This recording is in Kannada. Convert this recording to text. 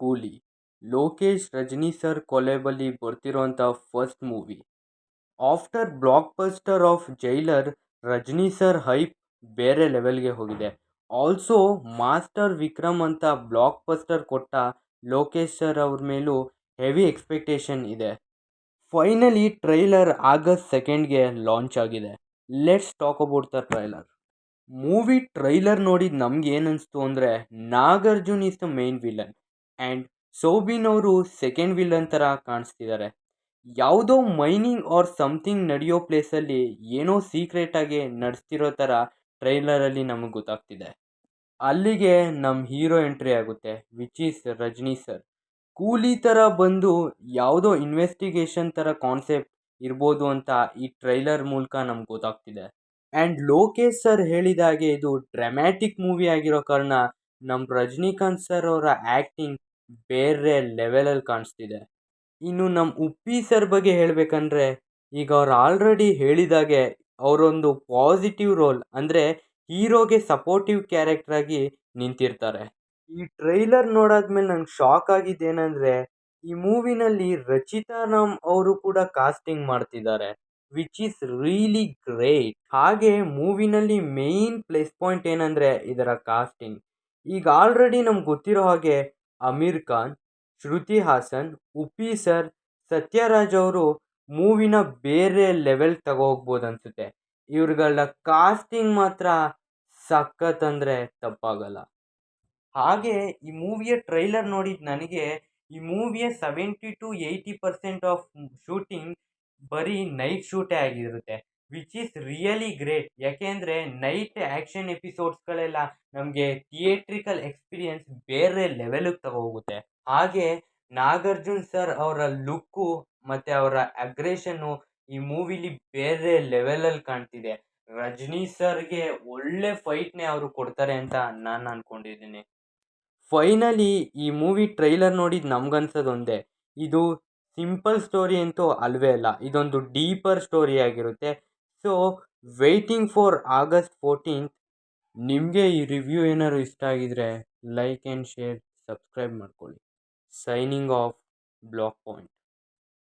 ಕೂಲಿ. ಲೋಕೇಶ್ ರಜನಿ ಸರ್ ಕೊಲೆಬಲಿ ಬರ್ತಿರೋಂಥ first movie. After blockbuster of Jailer, Rajini sir hype ಬೇರೆ ಲೆವೆಲ್ಗೆ ಹೋಗಿದೆ. ಆಲ್ಸೋ ಮಾಸ್ಟರ್ ವಿಕ್ರಮ್ ಅಂತ ಬ್ಲಾಕ್ ಬಸ್ಟರ್ ಕೊಟ್ಟ ಲೋಕೇಶ್ ಸರ್ ಅವ್ರ ಮೇಲೂ ಹೆವಿ ಎಕ್ಸ್ಪೆಕ್ಟೇಷನ್ ಇದೆ. ಫೈನಲಿ ಟ್ರೈಲರ್ ಆಗಸ್ಟ್ 2ಗೆ ಲಾಂಚ್ ಆಗಿದೆ. Let's talk about the trailer. Movie trailer ನೋಡಿದ ನಮ್ಗೆ ಏನನ್ನಿಸ್ತು ಅಂದರೆ, Nagarjun is the main villain and Soubin ಅವರು ಸೆಕೆಂಡ್ ವಿಲನ್ ಥರ ಕಾಣಿಸ್ತಿದ್ದಾರೆ. ಯಾವುದೋ ಮೈನಿಂಗ್ ಆರ್ ಸಮಥಿಂಗ್ ನಡೆಯೋ ಪ್ಲೇಸಲ್ಲಿ ಏನೋ ಸೀಕ್ರೆಟಾಗಿ ನಡೆಸ್ತಿರೋ ಥರ ಟ್ರೈಲರಲ್ಲಿ ನಮಗೆ ಗೊತ್ತಾಗ್ತಿದೆ. ಅಲ್ಲಿಗೆ ನಮ್ಮ ಹೀರೋ ಎಂಟ್ರಿ ಆಗುತ್ತೆ, ವಿಚ್ ಈಸ್ ರಜನಿ ಸರ್. ಕೂಲಿ ಥರ ಬಂದು ಯಾವುದೋ ಇನ್ವೆಸ್ಟಿಗೇಷನ್ ಥರ ಕಾನ್ಸೆಪ್ಟ್ ಇರ್ಬೋದು ಅಂತ ಈ ಟ್ರೈಲರ್ ಮೂಲಕ ನಮ್ಗೆ ಗೊತ್ತಾಗ್ತಿದೆ. ಆ್ಯಂಡ್ ಲೋಕೇಶ್ ಸರ್ ಹೇಳಿದ ಹಾಗೆ ಇದು ಡ್ರಾಮ್ಯಾಟಿಕ್ ಮೂವಿ ಆಗಿರೋ ಕಾರಣ ನಮ್ಮ ರಜನಿಕಾಂತ್ ಸರ್ ಅವರ ಆ್ಯಕ್ಟಿಂಗ್ ಬೇರೆ ಲೆವೆಲಲ್ಲಿ ಕಾಣಿಸ್ತಿದೆ. ಇನ್ನು ನಮ್ಮ ಉಪ್ಪಿ ಸರ್ ಬಗ್ಗೆ ಹೇಳಬೇಕಂದ್ರೆ, ಈಗ ಅವ್ರು ಆಲ್ರೆಡಿ ಹೇಳಿದಾಗೆ ಅವರೊಂದು ಪಾಸಿಟಿವ್ ರೋಲ್ ಅಂದರೆ ಹೀರೋಗೆ ಸಪೋರ್ಟಿವ್ ಕ್ಯಾರೆಕ್ಟರ್ ಆಗಿ ನಿಂತಿರ್ತಾರೆ. ಈ ಟ್ರೈಲರ್ ನೋಡಾದ್ಮೇಲೆ ನಂಗೆ ಶಾಕ್ ಆಗಿದ್ದೇನೆಂದರೆ, ಈ ಮೂವಿನಲ್ಲಿ ರಚಿತಾ ರಾಮ್ ಅವರು ಕೂಡ ಕಾಸ್ಟಿಂಗ್ ಮಾಡ್ತಿದ್ದಾರೆ, ವಿಚ್ ಈಸ್ ರಿಯಲಿ ಗ್ರೇಟ್. ಹಾಗೆ ಮೂವಿನಲ್ಲಿ ಮೇಯ್ನ್ ಪ್ಲಸ್ ಪಾಯಿಂಟ್ ಏನಂದರೆ ಇದರ ಕಾಸ್ಟಿಂಗ್. ಈಗ ಆಲ್ರೆಡಿ ನಮ್ಗೆ ಗೊತ್ತಿರೋ ಹಾಗೆ ಅಮೀರ್ ಖಾನ್, ಶ್ರುತಿ ಹಾಸನ್, ಉಪ್ಪಿ ಸರ್, ಸತ್ಯರಾಜ್ ಅವರು ಮೂವಿನ ಬೇರೆ ಲೆವೆಲ್ ತಗೋಗ್ಬೋದು ಅನಿಸುತ್ತೆ. ಇವ್ರುಗಳ ಕಾಸ್ಟಿಂಗ್ ಮಾತ್ರ ಸಖತ್ ಅಂದರೆ ತಪ್ಪಾಗಲ್ಲ. ಹಾಗೆ ಈ ಮೂವಿಯ ಟ್ರೈಲರ್ ನೋಡಿದ ನನಗೆ ಈ ಮೂವಿಯ 70-80% ಆಫ್ ಶೂಟಿಂಗ್ ಬರೀ ನೈಟ್ ಶೂಟೇ ಆಗಿರುತ್ತೆ, ವಿಚ್ ಈಸ್ ರಿಯಲಿ ಗ್ರೇಟ್. ಯಾಕೆಂದರೆ ನೈಟ್ ಆ್ಯಕ್ಷನ್ ಎಪಿಸೋಡ್ಸ್ಗಳೆಲ್ಲ ನಮಗೆ ಥಿಯೇಟ್ರಿಕಲ್ ಎಕ್ಸ್ಪೀರಿಯನ್ಸ್ ಬೇರೆ ಲೆವೆಲಿಗೆ ತಗೋಗುತ್ತೆ. ಹಾಗೆ ನಾಗಾರ್ಜುನ್ ಸರ್ ಅವರ ಲುಕ್ಕು ಮತ್ತು ಅವರ ಅಗ್ರೆಷನ್ನು ಈ ಮೂವಿಲಿ ಬೇರೆ ಲೆವೆಲಲ್ಲಿ ಕಾಣ್ತಿದೆ. ರಜನಿ ಸರ್ಗೆ ಒಳ್ಳೆ ಫೈಟ್ನೇ ಅವರು ಕೊಡ್ತಾರೆ ಅಂತ ನಾನು ಅಂದ್ಕೊಂಡಿದ್ದೀನಿ. ಫೈನಲಿ ಈ ಮೂವಿ ಟ್ರೈಲರ್ ನೋಡಿದ ನಮ್ಗನ್ಸೋದೊಂದೇ, ಇದು ಸಿಂಪಲ್ ಸ್ಟೋರಿ ಅಂತೂ ಅಲ್ವೇ ಅಲ್ಲ, ಇದೊಂದು ಡೀಪರ್ ಸ್ಟೋರಿ ಆಗಿರುತ್ತೆ. So waiting for August 14th. ನಿಮಗೆ ಈ ರಿವ್ಯೂ ಏನಾದ್ರು ಇಷ್ಟ ಆಗಿದರೆ ಲೈಕ್ ಆ್ಯಂಡ್ ಶೇರ್, ಸಬ್ಸ್ಕ್ರೈಬ್ ಮಾಡ್ಕೊಳ್ಳಿ. Signing off black point.